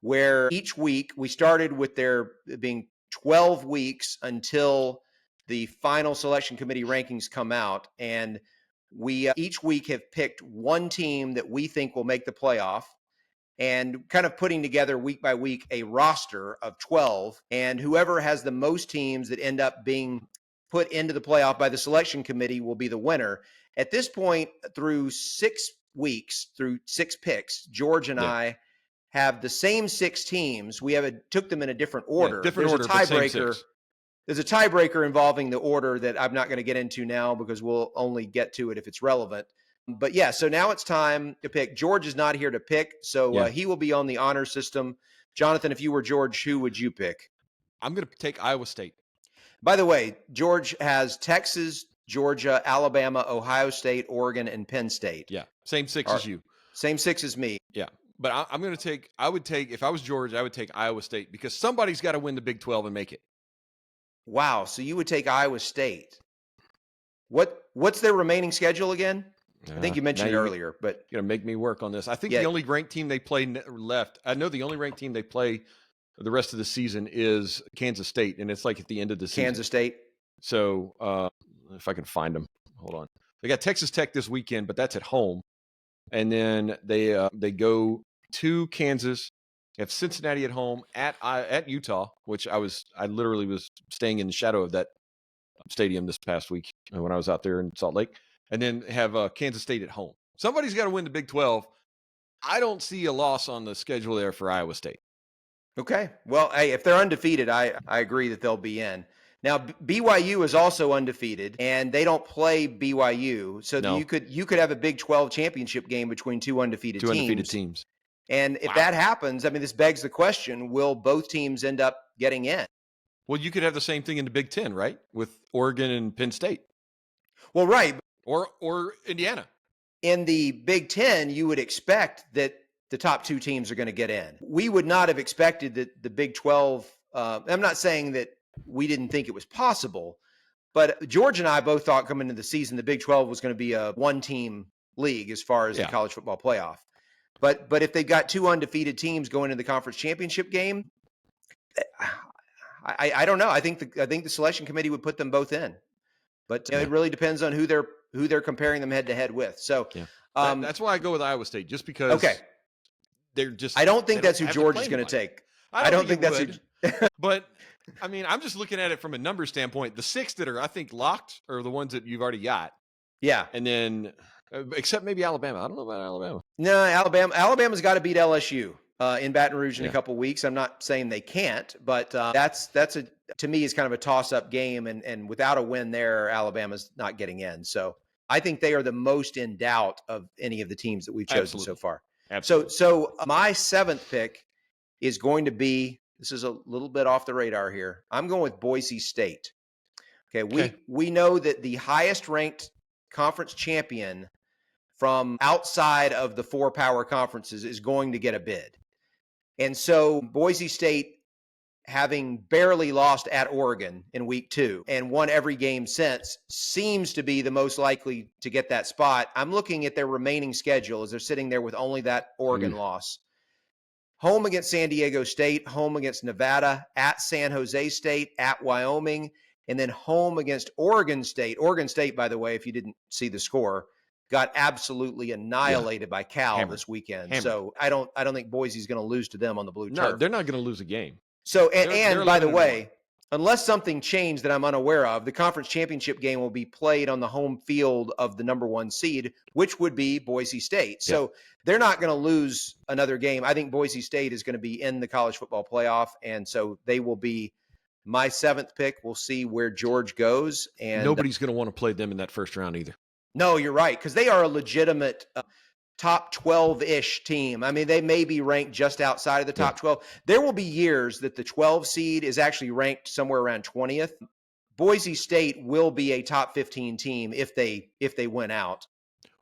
S3: where each week we started with there being 12 weeks until the final selection committee rankings come out. And we each week have picked one team that we think will make the playoff, and kind of putting together week by week a roster of 12. And whoever has the most teams that end up being put into the playoff by the selection committee will be the winner. At this point, through 6 weeks, through 6 picks, George and I have the same 6 teams. We took them in a different order.
S2: Different order, but same 6.
S3: There's a tiebreaker involving the order that I'm not going to get into now because we'll only get to it if it's relevant. But yeah, so now it's time to pick. George is not here to pick, so he will be on the honor system. Jonathan, if you were George, who would you pick?
S2: I'm going to take Iowa State.
S3: By the way, George has Texas, Georgia, Alabama, Ohio State, Oregon, and Penn State.
S2: Yeah, same 6 as you.
S3: Same 6 as me.
S2: Yeah, but if I was George, I would take Iowa State because somebody's got to win the Big 12 and make it.
S3: Wow, so you would take Iowa State. What's their remaining schedule again? I think you mentioned it earlier, but
S2: you're going to make me work on this. I think the only ranked team they play left, I know the only ranked team they play the rest of the season is Kansas State, and it's like at the end of the season.
S3: Kansas State.
S2: So if I can find them, hold on. They got Texas Tech this weekend, but that's at home. And then they go to Kansas, have Cincinnati at home, at Utah, which I literally was staying in the shadow of that stadium this past week when I was out there in Salt Lake. And then have Kansas State at home. Somebody's got to win the Big 12. I don't see a loss on the schedule there for Iowa State.
S3: Okay. Well, hey, if they're undefeated, I agree that they'll be in. Now, BYU is also undefeated, and they don't play BYU. So you could have a Big 12 championship game between two undefeated teams. And if that happens, I mean, this begs the question, will both teams end up getting in?
S2: Well, you could have the same thing in the Big 10, right? With Oregon and Penn State.
S3: Well, right.
S2: Or Indiana.
S3: In the Big 10, you would expect that the top 2 teams are going to get in. We would not have expected that the Big 12, I'm not saying that we didn't think it was possible, but George and I both thought coming into the season, the Big 12 was going to be a 1-team league as far as the college football playoff. But if they've got 2 undefeated teams going into the conference championship game, I don't know. I think the selection committee would put them both in. But it really depends on who they're comparing them head to head with. So
S2: that's why I go with Iowa State, just because they're just.
S3: I don't think that's who George is going to take. I don't think that's who.
S2: But I mean, I'm just looking at it from a number standpoint. The 6 that are, I think, locked are the ones that you've already got.
S3: Yeah,
S2: and then except maybe Alabama. I don't know about Alabama.
S3: No, Alabama's got to beat LSU in Baton Rouge in a couple of weeks. I'm not saying they can't, but that's to me is kind of a toss-up game, and without a win there, Alabama's not getting in. So I think they are the most in doubt of any of the teams that we've chosen so far.
S2: Absolutely.
S3: So my 7th pick is going to be, this is a little bit off the radar here. I'm going with Boise State. Okay. We know that the highest ranked conference champion from outside of the 4 power conferences is going to get a bid. And so Boise State, having barely lost at Oregon in week 2 and won every game since, seems to be the most likely to get that spot. I'm looking at their remaining schedule as they're sitting there with only that Oregon loss. Home against San Diego State, home against Nevada, at San Jose State, at Wyoming, and then home against Oregon State. Oregon State, by the way, if you didn't see the score, got absolutely annihilated by Cal this weekend. So I don't think Boise's going to lose to them on the blue turf.
S2: No, they're not going to lose a game.
S3: So, and by the way, unless something changed that I'm unaware of, the conference championship game will be played on the home field of the number 1 seed, which would be Boise State. So they're not going to lose another game. I think Boise State is going to be in the college football playoff, and so they will be my 7th pick. We'll see where George goes. And
S2: nobody's going to want to play them in that first round either.
S3: No, you're right, because they are a legitimate top 12-ish team. I mean, they may be ranked just outside of the top 12. There will be years that the 12 seed is actually ranked somewhere around 20th. Boise State will be a top 15 team if they win out.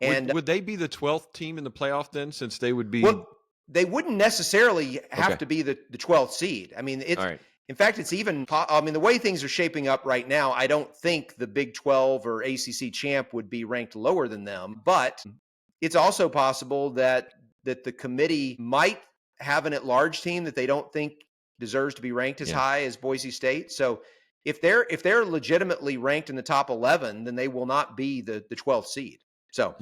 S3: And
S2: would they be the 12th team in the playoff then, since they would be?
S3: Well, they wouldn't necessarily have to be the 12th seed. I mean, it's
S2: right.
S3: In fact, it's even. I mean, the way things are shaping up right now, I don't think the Big 12 or ACC champ would be ranked lower than them. But it's also possible that the committee might have an at-large team that they don't think deserves to be ranked as high as Boise State. So if they're legitimately ranked in the top 11, then they will not be the 12th seed. So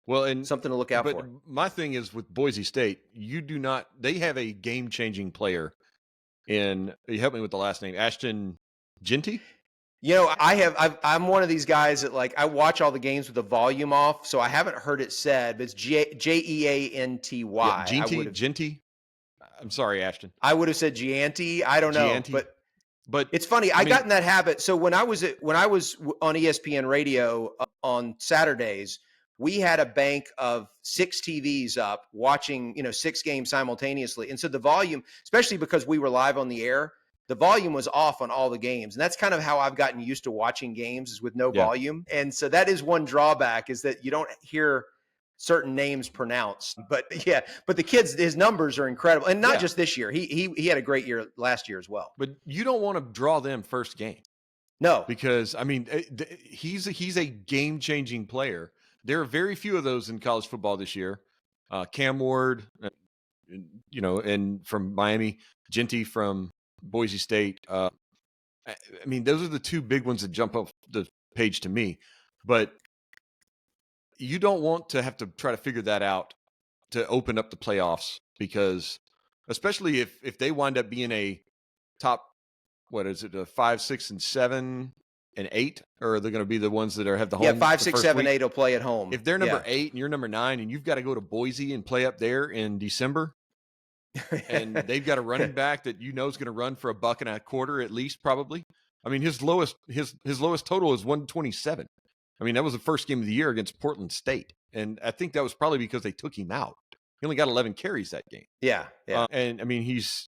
S2: well, and
S3: something to look out for.
S2: But my thing is with Boise State, they have a game-changing player in, you help me with the last name, Ashton Genty?
S3: You know, I'm one of these guys that, like, I watch all the games with the volume off, so I haven't heard it said, but it's Jeanty.
S2: Yeah, Genty. I'm sorry, Ashton.
S3: I would have said Gianti. I don't know, but it's funny. I got in that habit. So when I was on ESPN radio on Saturdays, we had a bank of 6 TVs up watching, 6 games simultaneously. And so the volume, especially because we were live on the air, the volume was off on all the games. And that's kind of how I've gotten used to watching games, is with no volume. And so that is one drawback, is that you don't hear certain names pronounced. But the kids, his numbers are incredible. And not just this year. He had a great year last year as well.
S2: But you don't want to draw them first game.
S3: No.
S2: Because, he's a game-changing player. There are very few of those in college football this year. Cam Ward, and from Miami, Genty from Boise State. Those are the 2 big ones that jump off the page to me. But you don't want to have to try to figure that out to open up the playoffs, because especially if they wind up being a top, a 5, 6, and 7 and 8, or they're going to be the ones that have the home.
S3: 5, 6, 7, 8 will play at home.
S2: If they're number 8 and you're number 9, and you've got to go to Boise and play up there in December, and they've got a running back that is going to run for $1.25 at least, probably. His lowest total is 127. That was the first game of the year against Portland State, and I think that was probably because they took him out. He only got 11 carries that game.
S3: Yeah.
S2: He's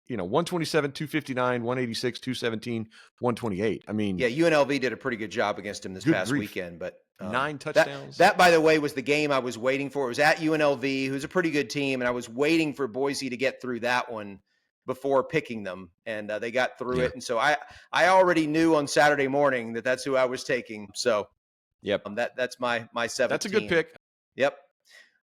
S2: 127, 259, 186, 217, 128.
S3: UNLV did a pretty good job against him this past weekend, but
S2: 9 touchdowns.
S3: That, by the way, was the game I was waiting for. It was at UNLV, who's a pretty good team, and I was waiting for Boise to get through that one before picking them, and they got through it. And so I already knew on Saturday morning that that's who I was taking. So that's my 7th.
S2: That's a good pick.
S3: Yep.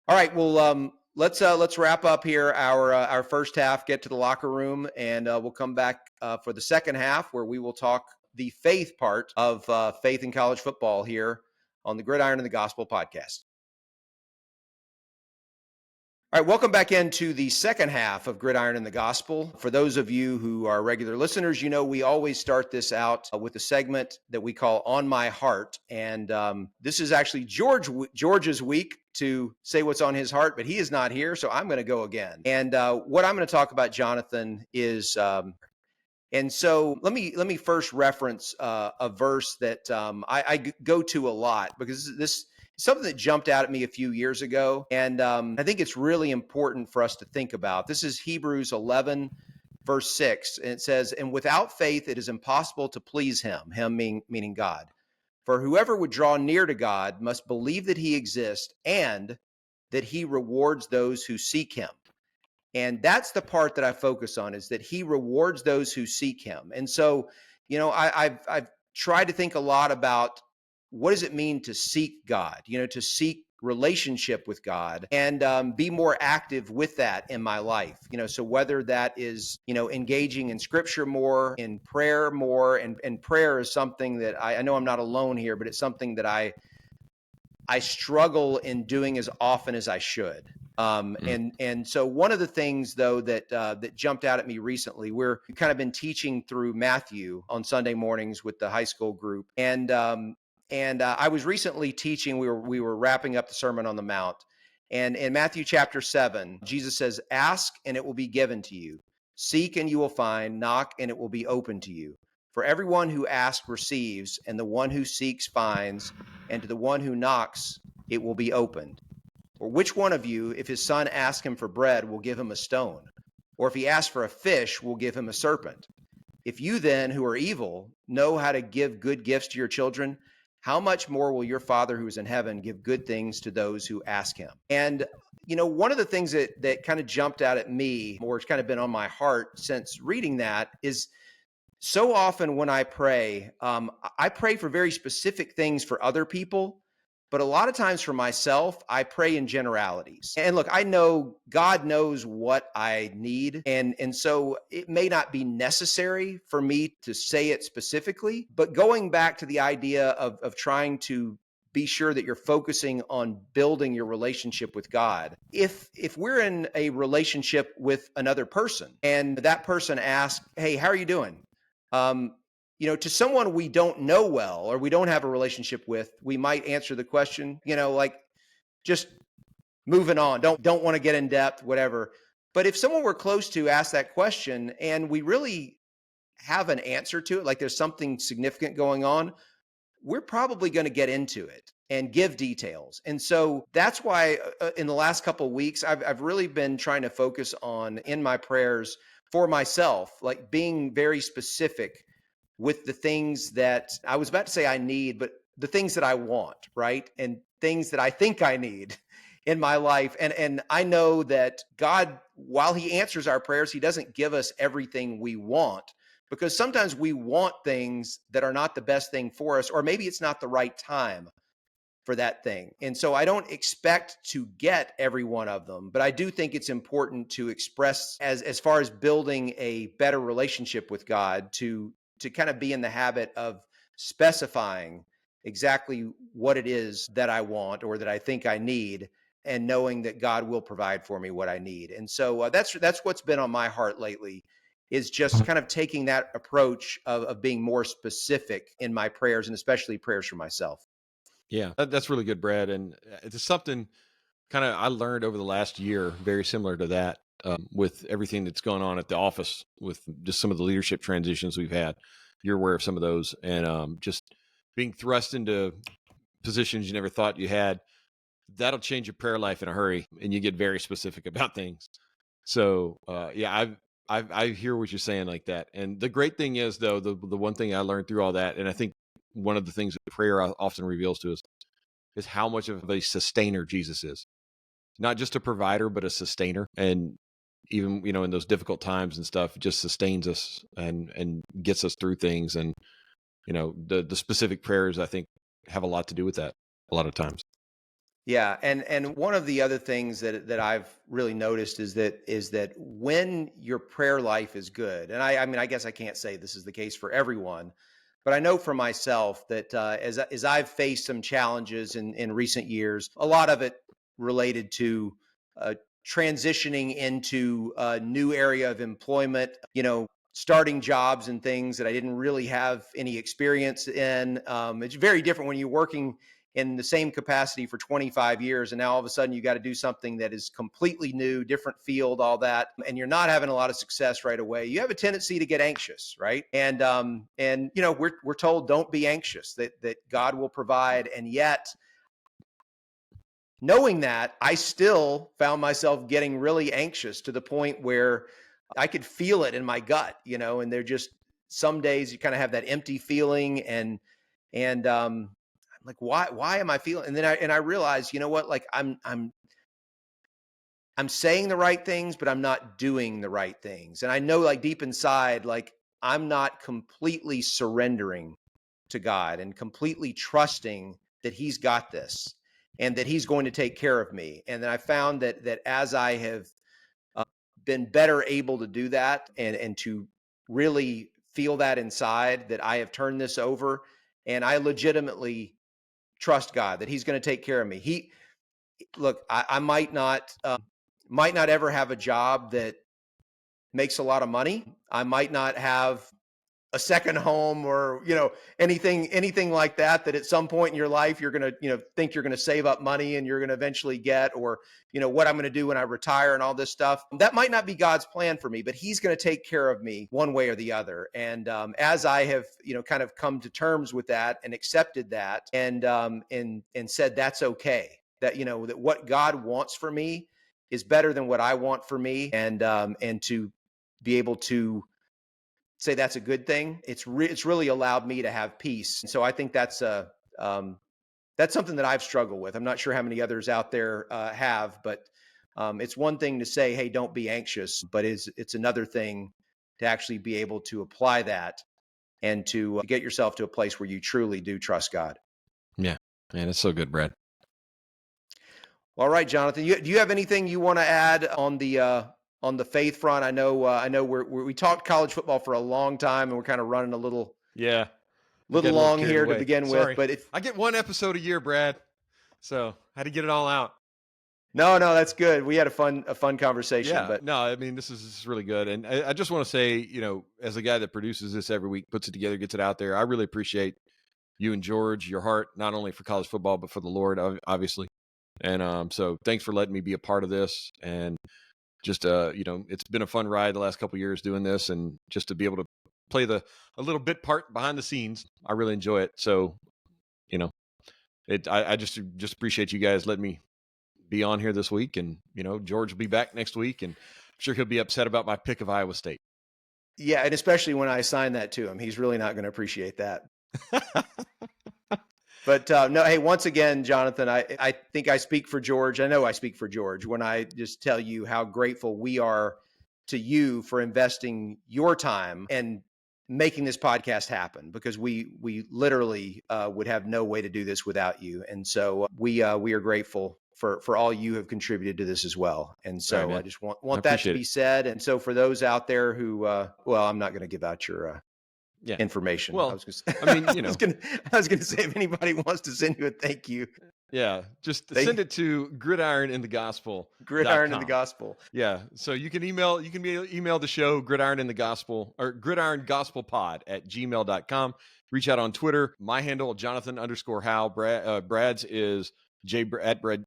S3: All right. Well, let's wrap up here our first half, get to the locker room, and we'll come back for the second half, where we will talk the faith part of faith in college football here on the Gridiron and the Gospel podcast. All right, welcome back into the second half of Gridiron and the Gospel. For those of you who are regular listeners, we always start this out with a segment that we call On My Heart. And this is actually George's week to say what's on his heart, but he is not here, so I'm going to go again. And what I'm going to talk about, Jonathan, is and so let me first reference a verse that I go to a lot, because this something that jumped out at me a few years ago. And I think it's really important for us to think about. This is Hebrews 11, verse 6. And it says, "And without faith, it is impossible to please him," meaning God. "For whoever would draw near to God must believe that he exists and that he rewards those who seek him." And that's the part that I focus on, is that he rewards those who seek him. And so, I've tried to think a lot about, what does it mean to seek God, to seek relationship with God, and be more active with that in my life. So whether that is, engaging in scripture more, in prayer more, and prayer is something that I know I'm not alone here, but it's something that I struggle in doing as often as I should. And so one of the things, though, that jumped out at me recently, we've kind of been teaching through Matthew on Sunday mornings with the high school group. And I was recently teaching, we were wrapping up the Sermon on the Mount. And in Matthew chapter 7, Jesus says, "Ask and it will be given to you. Seek and you will find. Knock and it will be open to you. For everyone who asks receives, and the one who seeks finds, and to the one who knocks it will be opened. Or which one of you, if his son asks him for bread, will give him a stone? Or if he asks for a fish, will give him a serpent? If you then, who are evil, know how to give good gifts to your children, how much more will your Father who is in heaven give good things to those who ask him?" And, one of the things that kind of jumped out at me, or it's kind of been on my heart since reading that, is so often when I pray for very specific things for other people, But a lot of times for myself, I pray in generalities. And look, I know God knows what I need. And so it may not be necessary for me to say it specifically, but going back to the idea of trying to be sure that you're focusing on building your relationship with God. If we're in a relationship with another person and that person asks, "Hey, how are you doing?" To someone we don't know well or we don't have a relationship with, we might answer the question, like just moving on. Don't want to get in depth, whatever. But if someone we're close to asks that question and we really have an answer to it, like there's something significant going on, we're probably going to get into it and give details. And so that's why in the last couple of weeks, I've really been trying to focus on in my prayers for myself, like being very specific with the things that I was about to say I need, but the things that I want, right? And things that I think I need in my life. And I know that God, while he answers our prayers, he doesn't give us everything we want, because sometimes we want things that are not the best thing for us, or maybe it's not the right time for that thing. And so I don't expect to get every one of them, but I do think it's important to express as far as building a better relationship with God, to kind of be in the habit of specifying exactly what it is that I want or that I think I need, and knowing that God will provide for me what I need. And so that's what's been on my heart lately, is just kind of taking that approach of being more specific in my prayers, and especially prayers for myself.
S2: Yeah, that's really good, Brad. And it's something kind of I learned over the last year, very similar to that, with everything that's going on at the office, with just some of the leadership transitions we've had. You're aware of some of those, and just being thrust into positions you never thought you had. That'll change your prayer life in a hurry, and you get very specific about things. So, yeah, I hear what you're saying like that. And the great thing is, though, the one thing I learned through all that, and I think one of the things that prayer often reveals to us is how much of a sustainer Jesus is. Not just a provider, but a sustainer. And even, in those difficult times and stuff, it just sustains us and gets us through things. And, the specific prayers, I think, have a lot to do with that a lot of times.
S3: Yeah, and one of the other things that I've really noticed is that when your prayer life is good, and I mean, I guess I can't say this is the case for everyone, but I know for myself that as I've faced some challenges in recent years, a lot of it related to transitioning into a new area of employment, starting jobs and things that I didn't really have any experience in. It's very different when you're working in the same capacity for 25 years. And now all of a sudden you got to do something that is completely new, different field, all that. And you're not having a lot of success right away. You have a tendency to get anxious, right? And we're told don't be anxious, that God will provide. And yet, knowing that, I still found myself getting really anxious to the point where I could feel it in my gut, and they're just some days you kind of have that empty feeling, and I'm like, why am I feeling? And then I realized, you know what, like I'm saying the right things, but I'm not doing the right things. And I know, like, deep inside, like, I'm not completely surrendering to God and completely trusting that he's got this and that he's going to take care of me. And then I found that as I have been better able to do that and to really feel that inside, that I have turned this over and I legitimately trust God that he's going to take care of me. Look, I might not ever have a job that makes a lot of money. I might not have a second home or, anything like that at some point in your life, you're going to, think you're going to save up money and you're going to eventually get, or, what I'm going to do when I retire and all this stuff. That might not be God's plan for me, but he's going to take care of me one way or the other. And as I have, kind of come to terms with that and accepted that and said, that's okay, that, that what God wants for me is better than what I want for me. And to be able to say that's a good thing, it's really allowed me to have peace. And so I think that's something that I've struggled with. I'm not sure how many others out there have, but it's one thing to say, hey, don't be anxious, but it's another thing to actually be able to apply that and to get yourself to a place where you truly do trust God.
S2: Yeah. Man, it's so good, Brad.
S3: All right, Jonathan, do you have anything you want to add on the faith front? I know we talked college football for a long time, and we're kind of running a little long here to begin with. But
S2: I get one episode a year, Brad, so I had to get it all out.
S3: No, that's good. We had a fun conversation.
S2: Yeah,
S3: but
S2: no, I mean, this is really good. And I just want to say, as a guy that produces this every week, puts it together, gets it out there, I really appreciate you and George, your heart, not only for college football, but for the Lord, obviously. And so thanks for letting me be a part of this. And just, it's been a fun ride the last couple of years doing this, and just to be able to play a little bit part behind the scenes, I really enjoy it. So, I just appreciate you guys letting me be on here this week. And, George will be back next week, and I'm sure he'll be upset about my pick of Iowa State.
S3: Yeah. And especially when I assign that to him, he's really not going to appreciate that. But no, hey, once again, Jonathan, I think I speak for George. I know I speak for George when I just tell you how grateful we are to you for investing your time and making this podcast happen, because we literally would have no way to do this without you. And so we are grateful for all you have contributed to this as well. And so
S2: right,
S3: I just want that to be said. And so for those out there who, I'm not going to give out your information.
S2: Well,
S3: I was going to say, if anybody wants to send you a thank you.
S2: Yeah, just send it to Gridiron in the Gospel.
S3: Gridiron in the Gospel.
S2: Yeah, so you can email the show, Gridiron in the Gospel, or gridirongospelpod@gmail.com. Reach out on Twitter. My handle, Jonathan_Howe. Brad's is at Brad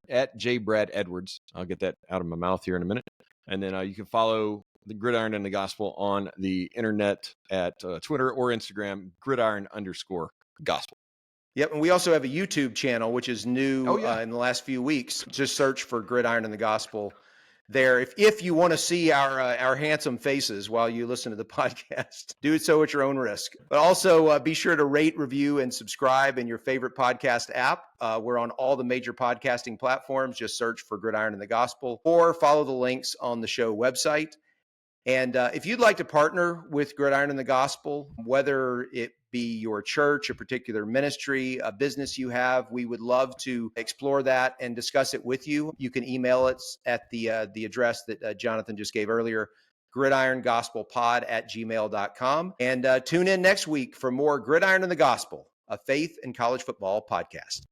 S2: Edwards. I'll get that out of my mouth here in a minute. And then you can follow the Gridiron and the Gospel on the internet at Twitter or Instagram, Gridiron_Gospel.
S3: Yep. And we also have a YouTube channel, which is new in the last few weeks. Just search for Gridiron and the Gospel there. If you want to see our handsome faces while you listen to the podcast, do it so at your own risk. But also be sure to rate, review, and subscribe in your favorite podcast app. We're on all the major podcasting platforms. Just search for Gridiron and the Gospel, or follow the links on the show website. And if you'd like to partner with Gridiron and the Gospel, whether it be your church, a particular ministry, a business you have, we would love to explore that and discuss it with you. You can email us at the address that Jonathan just gave earlier, gridirongospelpod@gmail.com. And tune in next week for more Gridiron and the Gospel, a faith and college football podcast.